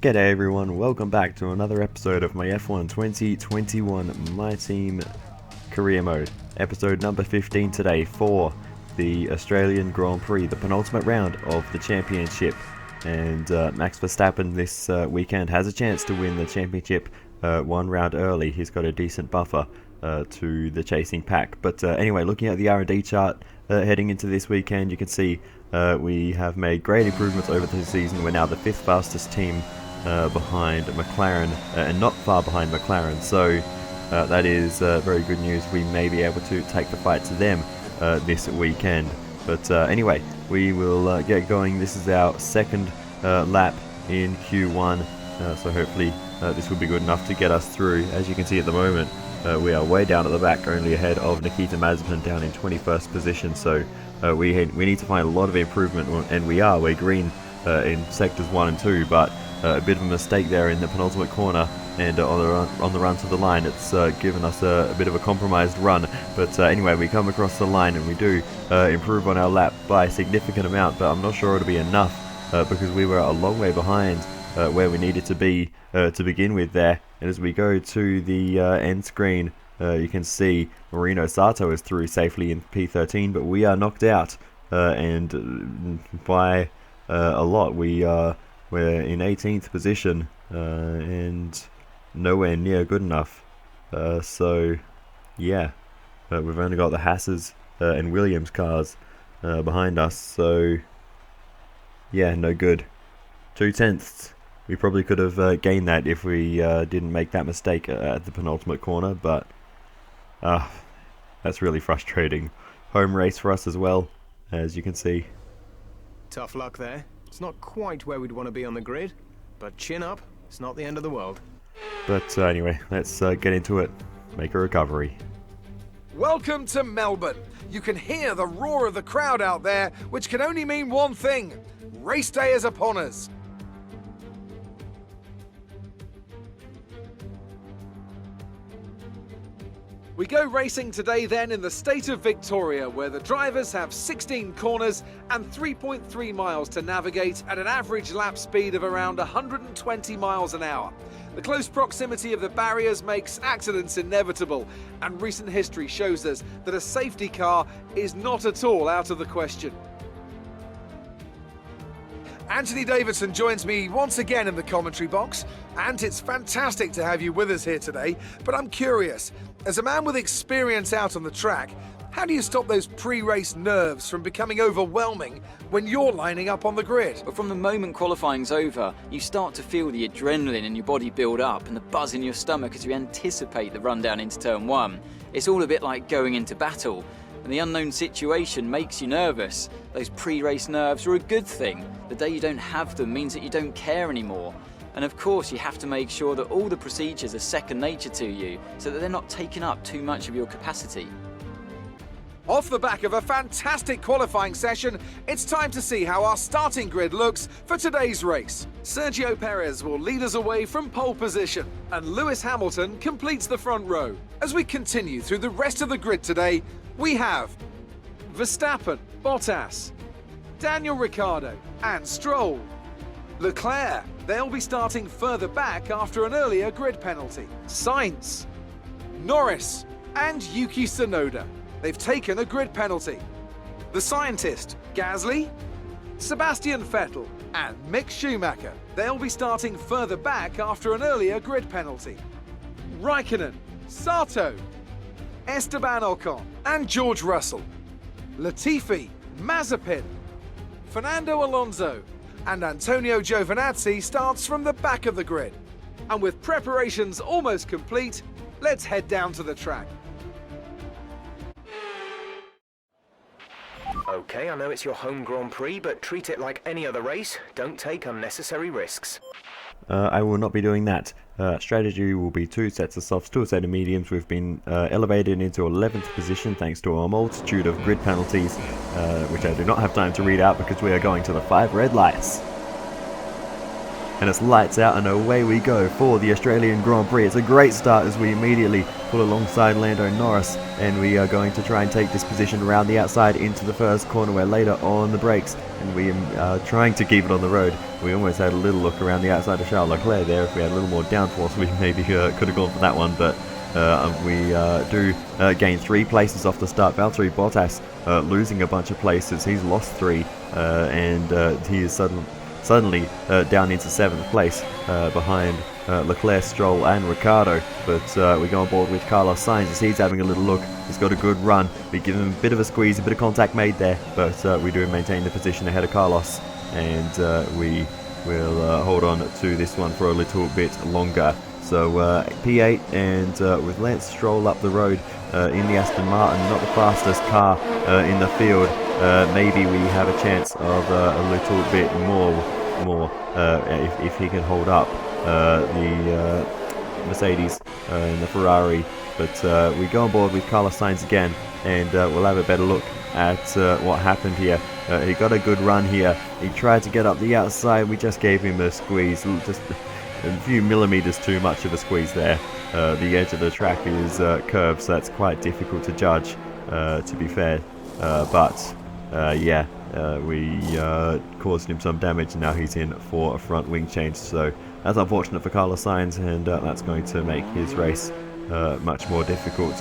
G'day everyone, welcome back to another episode of my F1 2021 My Team Career Mode. Episode number 15 today for the Australian Grand Prix, the penultimate round of the championship. And Max Verstappen this weekend has a chance to win the championship one round early. He's got a decent buffer to the chasing pack. But anyway, looking at the R&D chart heading into this weekend, you can see we have made great improvements over the season. We're now the 5th fastest team behind McLaren, and not far behind McLaren, so that is very good news. We may be able to take the fight to them this weekend. But anyway, we will get going. This is our second lap in Q1, so hopefully this will be good enough to get us through. As you can see at the moment, we are way down at the back, only ahead of Nikita Mazepin down in 21st position, so we need to find a lot of improvement, and we're green in sectors 1 and 2, but a bit of a mistake there in the penultimate corner, and on the run to the line, it's given us a bit of a compromised run. But anyway, we come across the line and we do improve on our lap by a significant amount, but I'm not sure it'll be enough because we were a long way behind where we needed to be to begin with there. And as we go to the end screen, you can see Marino Sato is through safely in P13, but we are knocked out, and by a lot. We're in 18th position and nowhere near good enough. So yeah, we've only got the Hasses and Williams cars behind us, so yeah, no good. 2/10. We probably could have gained that if we didn't make that mistake at the penultimate corner, but that's really frustrating. Home race for us as well, as you can see. Tough luck there. It's not quite where we'd want to be on the grid, but chin up, it's not the end of the world. But anyway, let's get into it. Make a recovery. Welcome to Melbourne. You can hear the roar of the crowd out there, which can only mean one thing. Race day is upon us. We go racing today then in the state of Victoria, where the drivers have 16 corners and 3.3 miles to navigate at an average lap speed of around 120 miles an hour. The close proximity of the barriers makes accidents inevitable, and recent history shows us that a safety car is not at all out of the question. Anthony Davidson joins me once again in the commentary box, and it's fantastic to have you with us here today, but I'm curious, as a man with experience out on the track, how do you stop those pre-race nerves from becoming overwhelming when you're lining up on the grid? But from the moment qualifying's over, you start to feel the adrenaline in your body build up and the buzz in your stomach as you anticipate the run down into turn 1. It's all a bit like going into battle, and the unknown situation makes you nervous. Those pre-race nerves are a good thing. The day you don't have them means that you don't care anymore. And of course, you have to make sure that all the procedures are second nature to you, so that they're not taking up too much of your capacity. Off the back of a fantastic qualifying session, it's time to see how our starting grid looks for today's race. Sergio Perez will lead us away from pole position, and Lewis Hamilton completes the front row. As we continue through the rest of the grid today, we have Verstappen, Bottas, Daniel Ricciardo and Stroll. Leclerc, they'll be starting further back after an earlier grid penalty. Sainz, Norris and Yuki Tsunoda. They've taken a grid penalty. The scientist, Gasly, Sebastian Vettel and Mick Schumacher. They'll be starting further back after an earlier grid penalty. Raikkonen, Sato, Esteban Ocon and George Russell. Latifi, Mazepin, Fernando Alonso and Antonio Giovinazzi starts from the back of the grid. And with preparations almost complete, let's head down to the track. Okay, I know it's your home Grand Prix, but treat it like any other race. Don't take unnecessary risks. I will not be doing that. Strategy will be 2 sets of softs, 2 sets of mediums. We've been elevated into 11th position thanks to a multitude of grid penalties, which I do not have time to read out because we are going to the 5 red lights. and it's lights out, and away we go for the Australian Grand Prix. It's a great start as we immediately pull alongside Lando Norris, and we are going to try and take this position around the outside into the first corner. We're later on the brakes, and we are trying to keep it on the road. We almost had a little look around the outside of Charles Leclerc there. If we had a little more downforce, we maybe could have gone for that one, but we do gain 3 places off the start. Valtteri Bottas losing a bunch of places. He's lost 3, and he is suddenly down into 7th place behind Leclerc, Stroll and Ricciardo. But we go on board with Carlos Sainz as he's having a little look. He's got a good run. We give him a bit of a squeeze, a bit of contact made there, but we do maintain the position ahead of Carlos, and we will hold on to this one for a little bit longer. So P8, and with Lance Stroll up the road in the Aston Martin, not the fastest car in the field, maybe we have a chance of a little bit more if he can hold up the Mercedes and the Ferrari. But we go on board with Carlos Sainz again, and we'll have a better look at what happened here. He got a good run here. He tried to get up the outside. We just gave him a squeeze, just a few millimeters too much of a squeeze there. The edge of the track is curved, so that's quite difficult to judge, to be fair. But yeah, we caused him some damage, and now he's in for a front wing change. So that's unfortunate for Carlos Sainz, and that's going to make his race much more difficult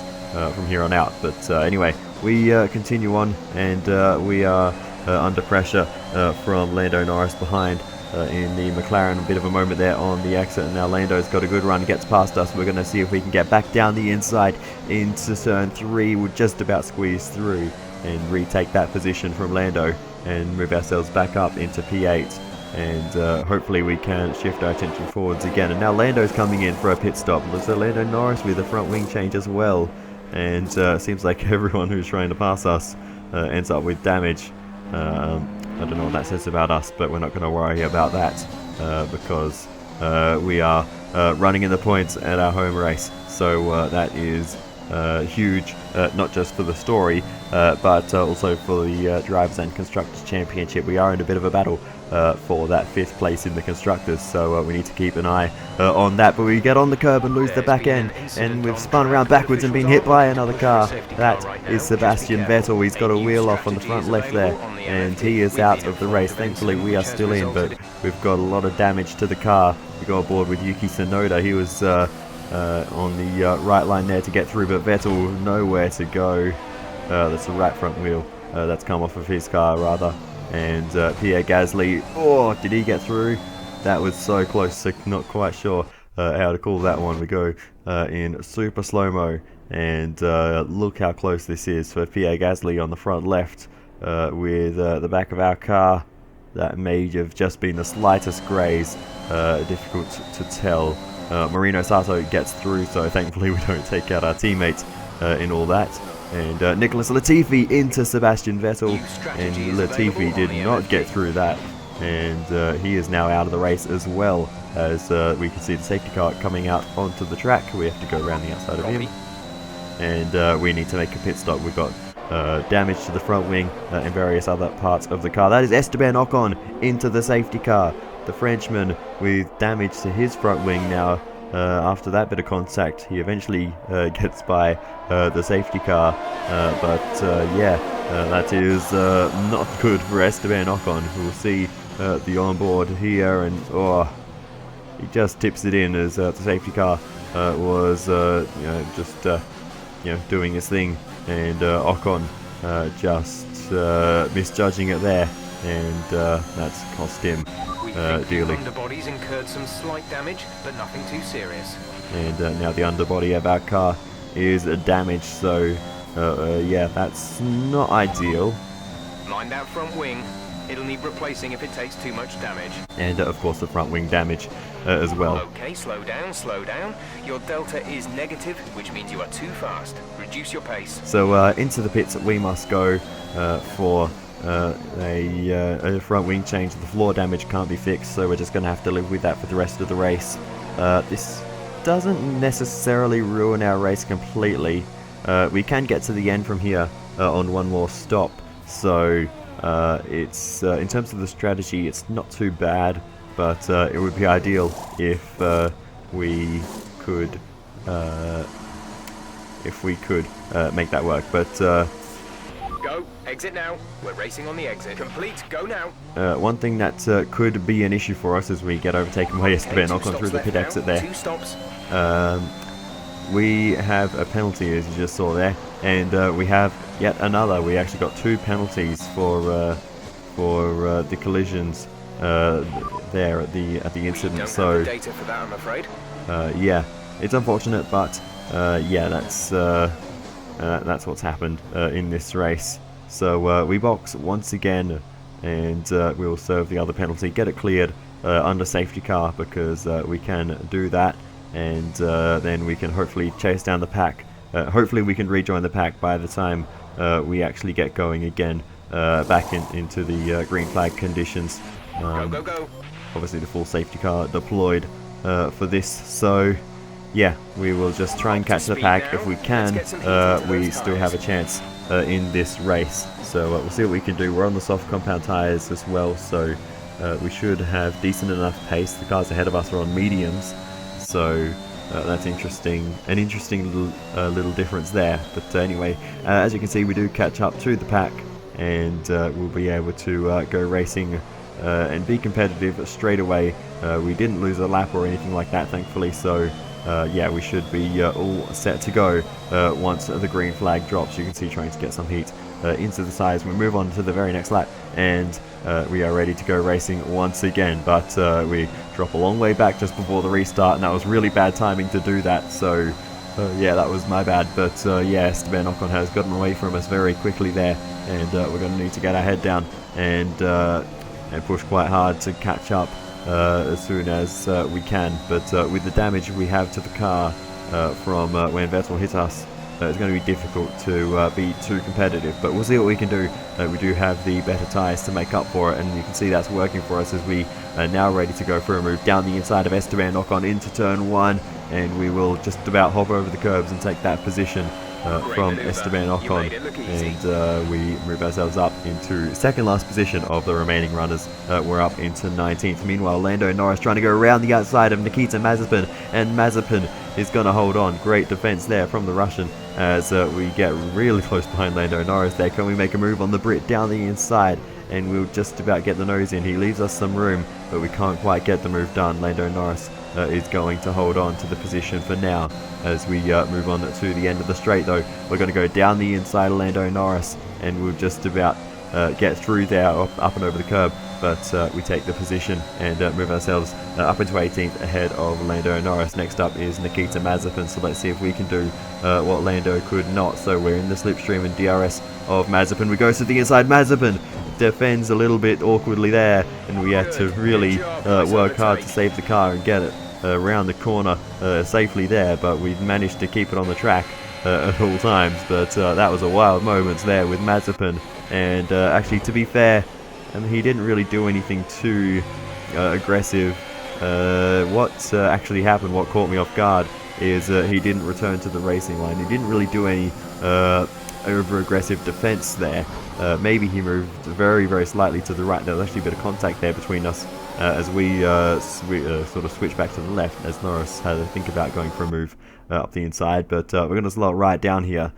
from here on out. But anyway, we continue on, and we are under pressure from Lando Norris behind in the McLaren. A bit of a moment there on the exit, and now Lando's got a good run, gets past us. We're going to see if we can get back down the inside into turn 3. We'll just about squeeze through and retake that position from Lando and move ourselves back up into P8, and hopefully we can shift our attention forwards again. And now Lando's coming in for a pit stop. So Lando Norris with a front wing change as well, and seems like everyone who's trying to pass us ends up with damage. I don't know what that says about us, but we're not going to worry about that because we are running in the points at our home race. So that is huge, not just for the story, but also for the Drivers and Constructors Championship. We are in a bit of a battle for that 5th place in the Constructors, so we need to keep an eye on that. But we get on the curb and lose the back end, and we've spun around backwards and been hit by another car. That is Sebastian Vettel. He's got a wheel off on the front left there, and he is out of the race. Thankfully we are still in, but we've got a lot of damage to the car. We go aboard with Yuki Tsunoda. He was on the right line there to get through, but Vettel nowhere to go. That's the right front wheel that's come off of his car rather. And Pierre Gasly, oh, did he get through? That was so close, so not quite sure how to call that one. We go in super slow-mo, and look how close this is for Pierre Gasly on the front left with the back of our car. That may have just been the slightest graze, difficult to tell. Marino Sato gets through, so thankfully we don't take out our teammates in all that. And Nicholas Latifi into Sebastian Vettel, and Latifi did not get through that, and he is now out of the race as well, as we can see the safety car coming out onto the track. We have to go around the outside of him, and we need to make a pit stop. We've got damage to the front wing and various other parts of the car. That is Esteban Ocon into the safety car. The Frenchman with damage to his front wing now. After that bit of contact, he eventually gets by the safety car, but yeah, that is not good for Esteban Ocon. We'll see the onboard here, and he just tips it in as the safety car was just doing his thing, and Ocon just misjudging it there, and that's cost him dearly. Underbodies incurred some slight damage, but nothing too serious. And now the underbody of our car is damaged, so yeah, that's not ideal. Mind that front wing. It'll need replacing if it takes too much damage. And of course the front wing damage as well. Okay, slow down, slow down. Your delta is negative, which means you are too fast. Reduce your pace. So into the pits we must go for a front wing change. The floor damage can't be fixed, so we're just going to have to live with that for the rest of the race. This doesn't necessarily ruin our race completely. We can get to the end from here on one more stop, so it's in terms of the strategy, it's not too bad. but it would be ideal if we could make that work. But Go. Exit now. We're racing on the exit. Complete. Go now. one thing that could be an issue for us as we get overtaken by Esteban Ocon through the pit exit there. 2 stops. We have a penalty, as you just saw there, and we have yet another. We actually got 2 penalties for the collisions there at the incident. Don't So have the data for that, I'm afraid. yeah, it's unfortunate, but yeah, that's what's happened in this race. So we box once again, and we'll serve the other penalty, get it cleared under safety car, because we can do that, and then we can hopefully chase down the pack. Hopefully we can rejoin the pack by the time we actually get going again back into the green flag conditions. Go. Obviously the full safety car deployed for this, so yeah, we will just try and catch the pack if we can. We still have a chance in this race, so we'll see what we can do. We're on the soft compound tyres as well, so we should have decent enough pace. The cars ahead of us are on mediums, so that's interesting. An interesting little difference there. But anyway, as you can see, we do catch up to the pack, and we'll be able to go racing and be competitive straight away. We didn't lose a lap or anything like that, thankfully, so yeah, we should be all set to go once the green flag drops. You can see trying to get some heat into the sides. We move on to the very next lap, and we are ready to go racing once again, but we drop a long way back just before the restart, and that was really bad timing to do that, so yeah, that was my bad. But yeah, Esteban Ocon has gotten away from us very quickly there, and we're going to need to get our head down and push quite hard to catch up as soon as we can. But with the damage we have to the car from when Vettel hit us, it's going to be difficult to be too competitive, but we'll see what we can do. We do have the better tyres to make up for it, and you can see that's working for us as we are now ready to go for a move down the inside of Esteban Ocon into turn 1, and we will just about hop over the curbs and take that position from Esteban Ocon, and we move ourselves up into second last position of the remaining runners. We're up into 19th. Meanwhile, Lando Norris trying to go around the outside of Nikita Mazepin, and Mazepin is going to hold on. Great defense there from the Russian as we get really close behind Lando Norris there. Can we make a move on the Brit down the inside? And we'll just about get the nose in. He leaves us some room, but we can't quite get the move done. Lando Norris is going to hold on to the position for now. As we move on to the end of the straight, though, we're going to go down the inside of Lando Norris, and we'll just about get through there, up and over the curb, but we take the position and move ourselves up into 18th ahead of Lando Norris. Next up is Nikita Mazepin, so let's see if we can do what Lando could not. So we're in the slipstream and DRS of Mazepin. We go to the inside. Mazepin defends a little bit awkwardly there, and we had to really work hard to save the car and get it around the corner safely there, but we've managed to keep it on the track at all times. But that was a wild moment there with Mazepin, and actually, to be fair, he didn't really do anything too aggressive. What actually happened, what caught me off guard, is he didn't return to the racing line. He didn't really do any over-aggressive defense there. Maybe he moved very, very slightly to the right. There was actually a bit of contact there between us as we sort of switched back to the left, as Norris had to think about going for a move up the inside. But we're going to slot right down here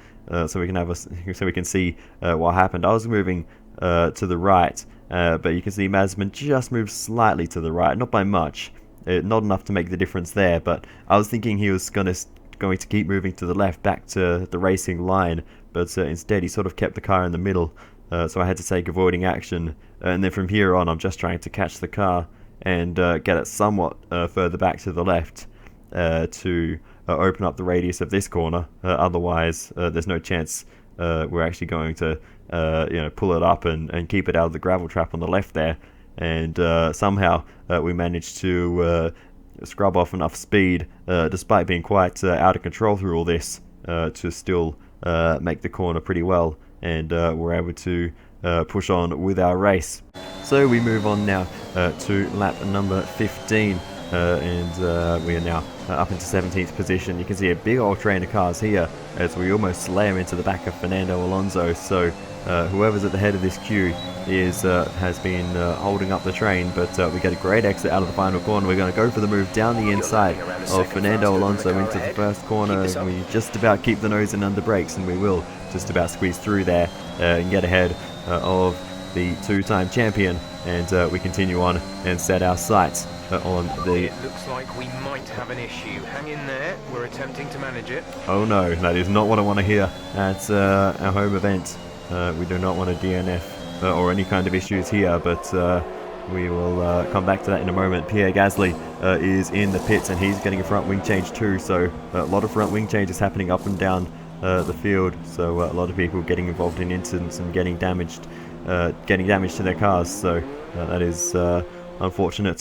so we can have so we can see what happened. I was moving to the right, but you can see Mazepin just moved slightly to the right, not by much, not enough to make the difference there. But I was thinking he was going to keep moving to the left, back to the racing line, but instead he sort of kept the car in the middle, so I had to take avoiding action, and then from here on I'm just trying to catch the car and get it somewhat further back to the left to open up the radius of this corner. Otherwise there's no chance we're actually going to pull it up and keep it out of the gravel trap on the left there. And somehow we managed to scrub off enough speed, despite being quite out of control through all this, to still make the corner pretty well, and we're able to push on with our race. So we move on now to lap number 15, and we are now up into 17th position. You can see a big old train of cars here as we almost slam into the back of Fernando Alonso. So whoever's at the head of this queue has been holding up the train, but we get a great exit out of the final corner. We're going to go for the move down the inside of Fernando Alonso into the first corner. We just about keep the nose in under brakes, and we will just about squeeze through there and get ahead of the two-time champion, and we continue on and set our sights on the... It looks like we might have an issue. Hang in there, we're attempting to manage it. Oh no, that is not what I want to hear at our home event. We do not want a DNF or any kind of issues here, but we will come back to that in a moment. Pierre Gasly is in the pits, and he's getting a front wing change too, so a lot of front wing changes happening up and down the field, so a lot of people getting involved in incidents and getting damage to their cars, so that is unfortunate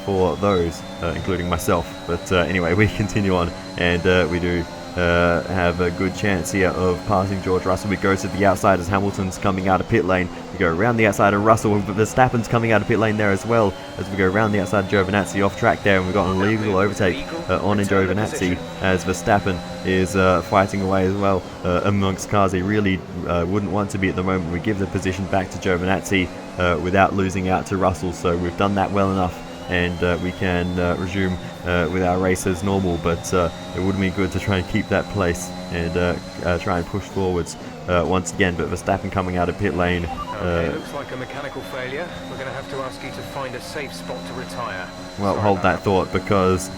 for those, including myself. But anyway, we continue on, and we do have a good chance here of passing George Russell. We go to the outside as Hamilton's coming out of pit lane. We go around the outside of Russell, but Verstappen's coming out of pit lane there as well, as we go around the outside of Giovinazzi off track there, and we've got an illegal overtake on Giovinazzi as Verstappen is fighting away as well amongst cars he really wouldn't want to be at the moment. We give the position back to Giovinazzi without losing out to Russell, so we've done that well enough, and we can resume with our race as normal, but it would be good to try and keep that place and try and push forwards once again. But Verstappen coming out of pit lane. Okay, looks like a mechanical failure. We're going to have to ask you to find a safe spot to retire. Well, hold that thought, because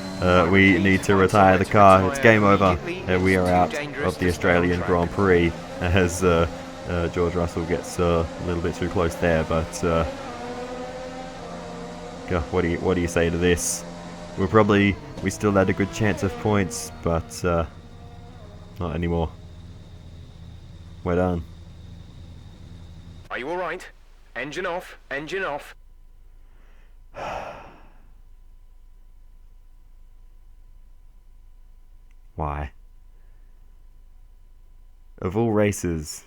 we need to retire the car. It's game over, and we are out of the Australian Grand Prix as George Russell gets a little bit too close there, but what do you say to this? We still had a good chance of points, but not anymore. We're done. Are you alright? Engine off, engine off. Why? Of all races,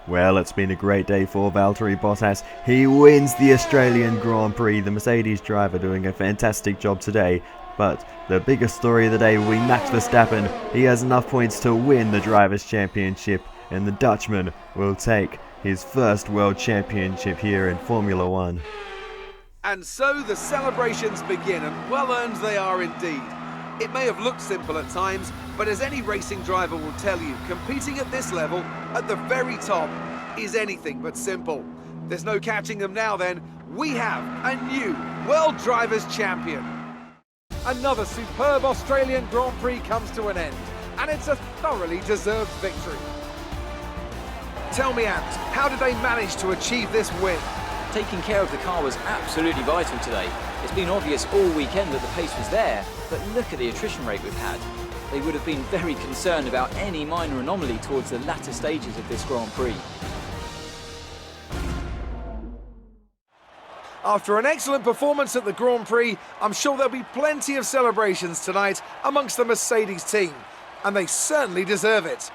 well, it's been a great day for Valtteri Bottas. He wins the Australian Grand Prix. The Mercedes driver doing a fantastic job today. But the biggest story of the day will be Max Verstappen. He has enough points to win the Drivers' Championship, and the Dutchman will take his first World Championship here in Formula One. And so the celebrations begin, and well earned they are indeed. It may have looked simple at times, but as any racing driver will tell you, competing at this level, at the very top, is anything but simple. There's no catching them now then. We have a new World Drivers' Champion. Another superb Australian Grand Prix comes to an end, and it's a thoroughly deserved victory. Tell me, Ant, how did they manage to achieve this win? Taking care of the car was absolutely vital today. It's been obvious all weekend that the pace was there, but look at the attrition rate we've had. They would have been very concerned about any minor anomaly towards the latter stages of this Grand Prix. After an excellent performance at the Grand Prix, I'm sure there'll be plenty of celebrations tonight amongst the Mercedes team, and they certainly deserve it.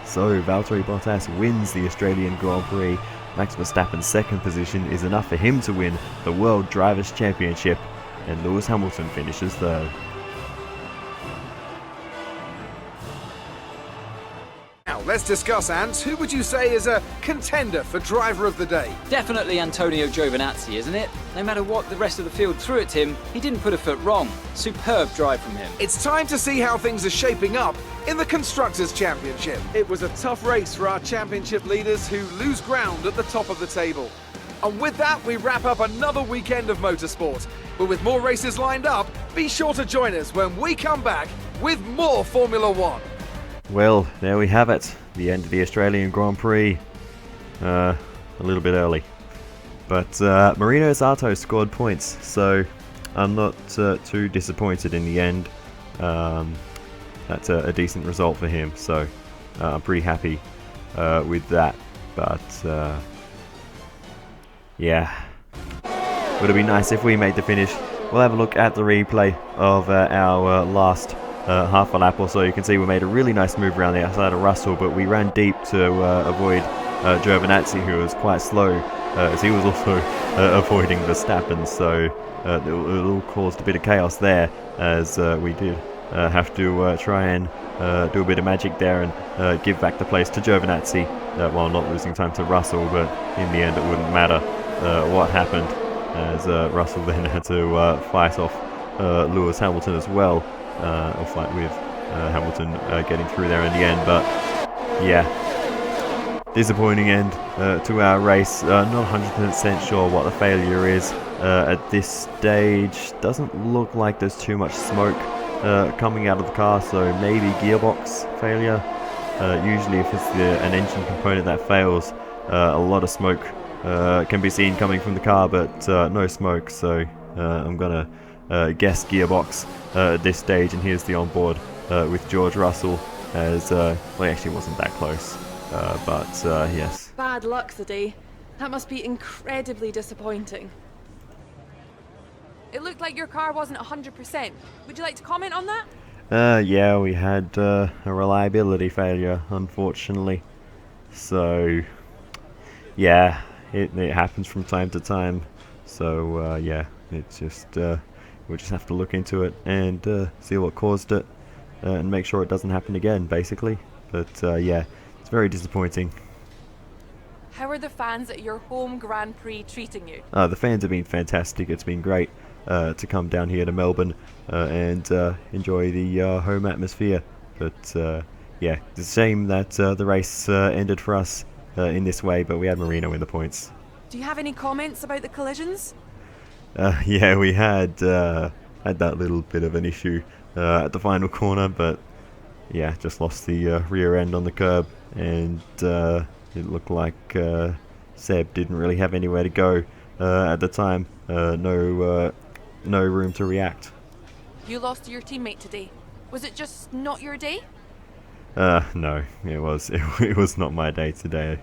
So Valtteri Bottas wins the Australian Grand Prix. Max Verstappen's second position is enough for him to win the World Drivers' Championship, and Lewis Hamilton finishes third. Now let's discuss, Ant. Who would you say is a contender for Driver of the Day? Definitely Antonio Giovinazzi, isn't it? No matter what the rest of the field threw at him, he didn't put a foot wrong. Superb drive from him. It's time to see how things are shaping up in the Constructors' Championship. It was a tough race for our championship leaders who lose ground at the top of the table. And with that, we wrap up another weekend of motorsport. But with more races lined up, be sure to join us when we come back with more Formula One. Well, there we have it. The end of the Australian Grand Prix. A little bit early. But Marino Zato scored points, so I'm not too disappointed in the end. That's a decent result for him, so I'm pretty happy with that. But yeah, would have been nice if we made the finish. we'll have a look at the replay of our last half a lap or so. You can see we made a really nice move around the outside of Russell, but we ran deep to avoid Giovinazzi, who was quite slow, as he was also avoiding Verstappen, so it all caused a bit of chaos there, as we did have to try and do a bit of magic there and give back the place to Giovinazzi while not losing time to Russell, but in the end it wouldn't matter what happened, as Russell then had to fight off Lewis Hamilton as well, or fight with Hamilton getting through there in the end. But yeah, disappointing end to our race. Not 100% sure what the failure is at this stage. Doesn't look like there's too much smoke coming out of the car, so maybe gearbox failure. Usually if it's an engine component that fails, a lot of smoke can be seen coming from the car, but no smoke, so I'm gonna guess gearbox at this stage. And here's the onboard with George Russell, as well, he actually wasn't that close, but yes. Bad luck today. That must be incredibly disappointing. It looked like your car wasn't 100%. Would you like to comment on that? Yeah, we had a reliability failure, unfortunately. So, yeah, it happens from time to time. So, yeah, it's just, we'll just have to look into it and see what caused it and make sure it doesn't happen again, basically. But, yeah, it's very disappointing. How are the fans at your home Grand Prix treating you? The fans have been fantastic. It's been great to come down here to Melbourne and enjoy the home atmosphere. But yeah, it's a shame that the race ended for us in this way, but we had Marino in the points. Do you have any comments about the collisions? Yeah, we had that little bit of an issue at the final corner, but yeah, just lost the rear end on the curb, and it looked like Seb didn't really have anywhere to go at the time. No room to react. You lost to your teammate today. Was it just not your day? No, it was not my day today.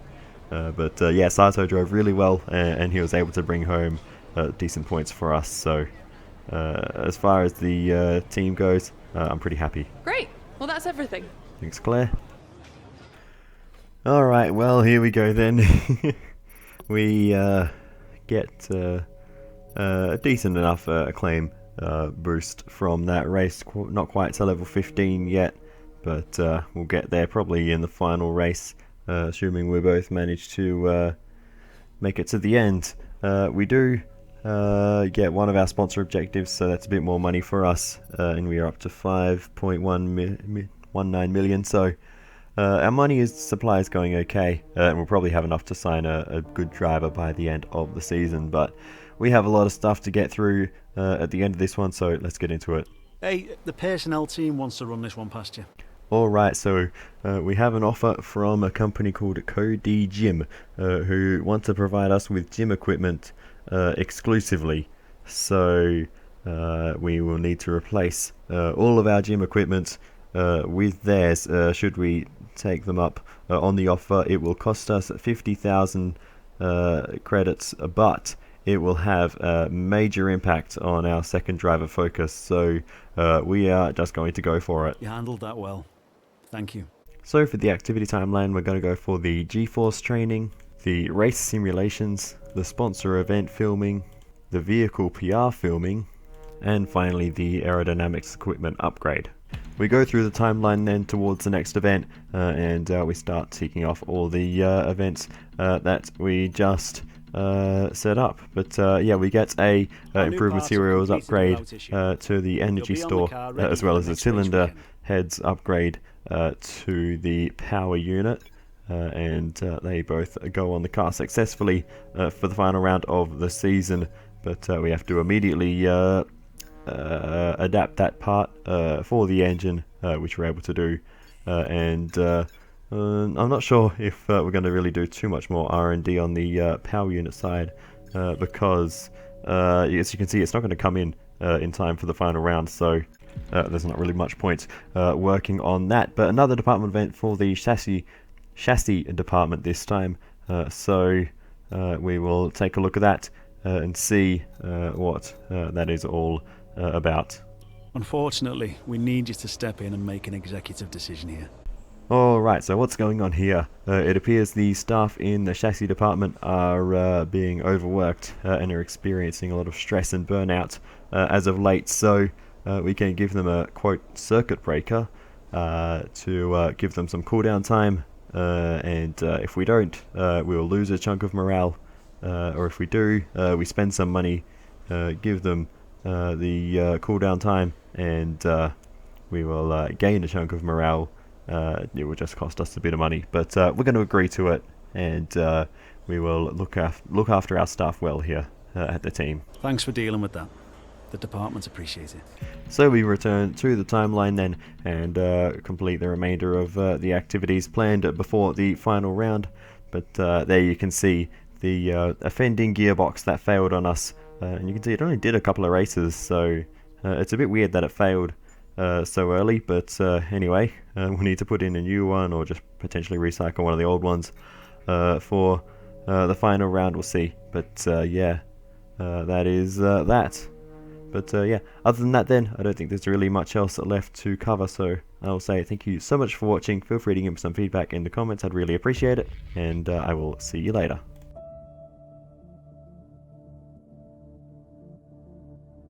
But yeah, Sato drove really well, and he was able to bring home decent points for us. So as far as the team goes, I'm pretty happy. Great. Well, that's everything. Thanks, Claire. Alright, well, here we go then. We get a decent enough acclaim boost from that race. Not quite to level 15 yet, but we'll get there probably in the final race, assuming we both manage to make it to the end. We do get one of our sponsor objectives, so that's a bit more money for us, and we are up to 5.19 million, so our money supply is going okay, and we'll probably have enough to sign a good driver by the end of the season, but we have a lot of stuff to get through at the end of this one, so let's get into it. Hey, the personnel team wants to run this one past you. Alright, so we have an offer from a company called Cody Gym, who want to provide us with gym equipment exclusively. So we will need to replace all of our gym equipment with theirs. Should we take them up on the offer, it will cost us 50,000 credits, but it will have a major impact on our second driver focus, so we are just going to go for it. You handled that well. Thank you. So for the activity timeline, we're going to go for the G-Force training, the race simulations, the sponsor event filming, the vehicle PR filming, and finally the aerodynamics equipment upgrade. We go through the timeline then towards the next event, and we start ticking off all the events that we just set up. But yeah, we get a improved materials upgrade to the energy store, as well as a cylinder heads upgrade to the power unit, and they both go on the car successfully for the final round of the season. But we have to immediately adapt that part for the engine, which we're able to do, and I'm not sure if we're going to really do too much more R&D on the power unit side, because as you can see, it's not going to come in time for the final round, so there's not really much point working on that. But another department event for the chassis department this time, so we will take a look at that and see what that is all about. Unfortunately, we need you to step in and make an executive decision here. Alright, so what's going on here? It appears the staff in the chassis department are being overworked and are experiencing a lot of stress and burnout as of late, so we can give them a, quote, circuit breaker to give them some cooldown time, and if we don't, we will lose a chunk of morale, or if we do, we spend some money, give them the cooldown time, and we will gain a chunk of morale. It will just cost us a bit of money, but we're going to agree to it, and we will look after our staff well here at the team. Thanks for dealing with that. The department appreciates it. So we return to the timeline then, and complete the remainder of the activities planned before the final round. But there you can see the offending gearbox that failed on us, and you can see it only did a couple of races, so it's a bit weird that it failed so early, but anyway, we'll need to put in a new one or just potentially recycle one of the old ones for the final round. We'll see, but yeah, that is that. But yeah, other than that then, I don't think there's really much else left to cover, so I'll say thank you so much for watching. Feel free to give me some feedback in the comments, I'd really appreciate it, and I will see you later.